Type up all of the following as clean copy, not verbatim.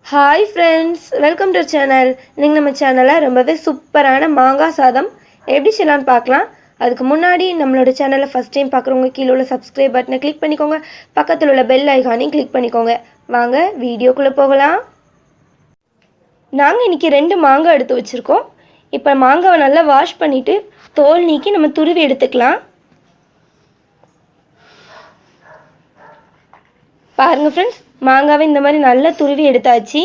Hi friends, welcome to our channel. இன்னைக்கு நம்ம சேனல்ல ரொம்பவே சூப்பரான மாங்காய் சாதம் எப்படி செய்யலாம்னு பார்க்கலாம். அதுக்கு முன்னாடி நம்மளோட சேனலை ஃபர்ஸ்ட் டைம் பார்க்குறவங்க கீழே உள்ள subscribe பட்டனை கிளிக் பண்ணிக்கோங்க. பக்கத்துல உள்ள பெல் ஐகானையும் கிளிக் பண்ணிக்கோங்க. வாங்க வீடியோக்குள்ள போகலாம். நாங்க இன்னைக்கு 2 மாங்காய் எடுத்து வச்சிருக்கோம். இப்போ மாங்காவை நல்லா வாஷ் பண்ணிட்டு தோல் நீக்கி நம்ம துருவி எடுத்துக்கலாம். பாருங்க फ्रेंड्स, மாங்காவை இந்த மாதிரி நல்லா துருவி எடுத்தாச்சு.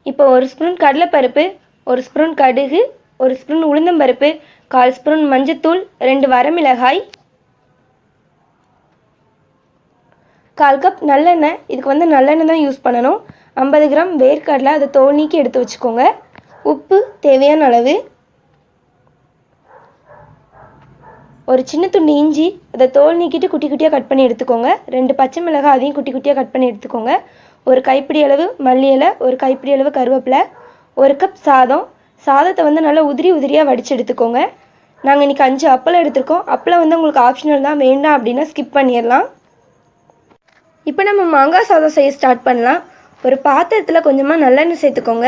இப்போ 1 ஸ்பூன் கடலைப்பருப்பு, 1 ஸ்பூன் கடுகு, 1 ஸ்பூன் உளுந்தம்பருப்பு, 1/4 ஸ்பூன் மஞ்சள்தூள், 2 வரமிளகாய், 1/4 கப் நல்லெண்ணெய். இதுக்கு வந்து நல்லெண்ணெய் தான் யூஸ் பண்ணணும். 50 கிராம் வேர்க்கடலை, அதை தோல் நீக்கி எடுத்து வச்சுக்கோங்க. உப்பு தேவையான அளவு, ஒரு சின்ன துண்டு இஞ்சி, அதை தோல் நீக்கிட்டு குட்டி குட்டியாக கட் பண்ணி எடுத்துக்கோங்க. 2 பச்சை மிளகாய், அதையும் குட்டி குட்டியாக கட் பண்ணி எடுத்துக்கோங்க. ஒரு கைப்பிடி அளவு மல்லி இலை, ஒரு கைப்பிடி அளவு கருவேப்பிலை, 1 கப் சாதம். சாதத்தை வந்து நல்லா உதிரியாக வடித்து எடுத்துக்கோங்க. நாங்கள் இன்றைக்கி 5 அப்பளம் எடுத்துருக்கோம். அப்பளம் வந்து உங்களுக்கு ஆப்ஷனல் தான், வேண்டாம் அப்படின்னா ஸ்கிப் பண்ணிடலாம். இப்போ நம்ம மாங்காய் சாதம் செய்ய ஸ்டார்ட் பண்ணலாம். ஒரு பாத்திரத்தில் கொஞ்சமாக நல்லெண்ணெய் சேர்த்துக்கோங்க.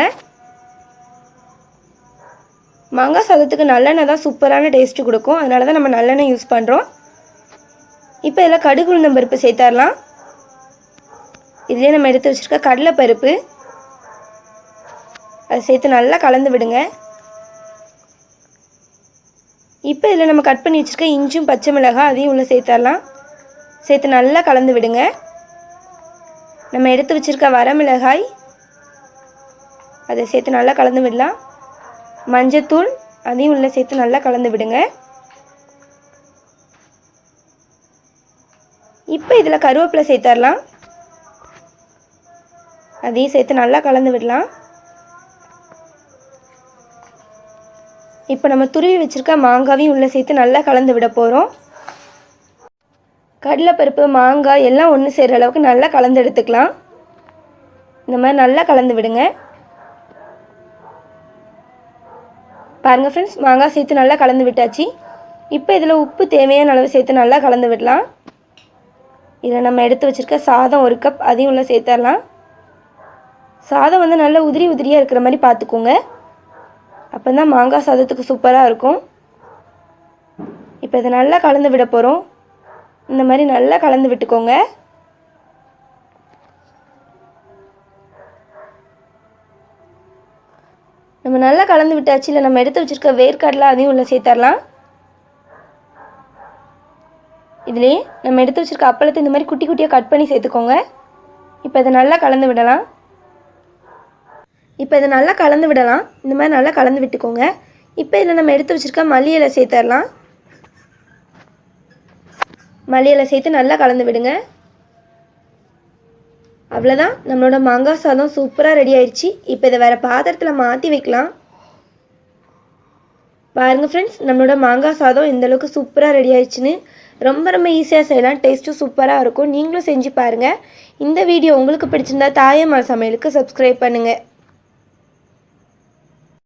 மாங்காய் சாதத்துக்கு நல்லெண்ணெய் தான் சூப்பரான டேஸ்ட்டு கொடுக்கும், அதனால தான் நம்ம நல்லெண்ணெய் யூஸ் பண்ணுறோம். இப்போ இதில் கடுகு உளுந்தம்பருப்பு சேர்த்துடலாம். இதுலேயே நம்ம எடுத்து வச்சுருக்க கடலைப்பருப்பு, அதை சேர்த்து நல்லா கலந்து விடுங்க. இப்போ இதில் நம்ம கட் பண்ணி வச்சுருக்க இஞ்சும் பச்சை மிளகாய், அதையும் உள்ளே சேர்த்துடலாம். சேர்த்து நல்லா கலந்து விடுங்க. நம்ம எடுத்து வச்சுருக்க வரமிளகாய், அதை சேர்த்து நல்லா கலந்து விடலாம். மஞ்சத்தூள், அதையும் உள்ளே சேர்த்து நல்லா கலந்து விடுங்க. இப்போ இதில் கருவேப்பிலை சேர்த்துடலாம். அதையும் சேர்த்து நல்லா கலந்து விடலாம். இப்போ நம்ம துருவி வச்சுருக்க மாங்காவையும் உள்ளே சேர்த்து நல்லா கலந்து விட போகிறோம். கடலைப்பருப்பு மாங்காய் எல்லாம் ஒன்று சேர்கிற அளவுக்கு நல்லா கலந்து எடுத்துக்கலாம். இந்த மாதிரி நல்லா கலந்து விடுங்க. பாருங்கள் ஃப்ரெண்ட்ஸ், மாங்காய் சேர்த்து நல்லா கலந்து விட்டாச்சு. இப்போ இதில் உப்பு தேவையான அளவு சேர்த்து நல்லா கலந்து விடலாம். இதில் நம்ம எடுத்து வச்சுருக்க சாதம் 1 கப், அதையும் உள்ளே சேர்த்துடலாம். சாதம் வந்து நல்லா உதிரியாக இருக்கிற மாதிரி பார்த்துக்கோங்க, அப்போ தான் மாங்காய் சாதத்துக்கு சூப்பராக இருக்கும். இப்போ இதை நல்லா கலந்து விட போகிறோம். இந்த மாதிரி நல்லா கலந்து விட்டுக்கோங்க. நம்ம நல்லா கலந்து விட்டாச்சு. இல்லை நம்ம எடுத்து வச்சுருக்க வேர்க்கடலை, அதையும் உள்ளே சேர்த்துடலாம். இதுலேயே நம்ம எடுத்து வச்சுருக்க அப்பளத்தை இந்த மாதிரி குட்டி குட்டியாக கட் பண்ணி சேர்த்துக்கோங்க. இப்போ இதை நல்லா கலந்து விடலாம். இந்த மாதிரி நல்லா கலந்து விட்டுக்கோங்க. இப்போ இதில் நம்ம எடுத்து வச்சுருக்க மல்லி இலை சேர்த்துடலாம். மல்லி இலை சேர்த்து நல்லா கலந்து விடுங்க. அவ்வளோதான், நம்மளோட மாங்காய் சாதம் சூப்பராக ரெடி ஆயிடுச்சு. இப்போ இதை வேறு பாத்திரத்தில் மாற்றி வைக்கலாம். பாருங்கள் ஃப்ரெண்ட்ஸ், நம்மளோட மாங்காய் சாதம் எந்தளவுக்கு சூப்பராக ரெடி ஆயிடுச்சுன்னு. ரொம்ப ஈஸியாக செய்யலாம், டேஸ்ட்டும் சூப்பராக இருக்கும். நீங்களும் செஞ்சு பாருங்கள். இந்த வீடியோ உங்களுக்கு பிடிச்சிருந்தா தாயம்மாள் சமையலுக்கு சப்ஸ்கிரைப் பண்ணுங்கள்.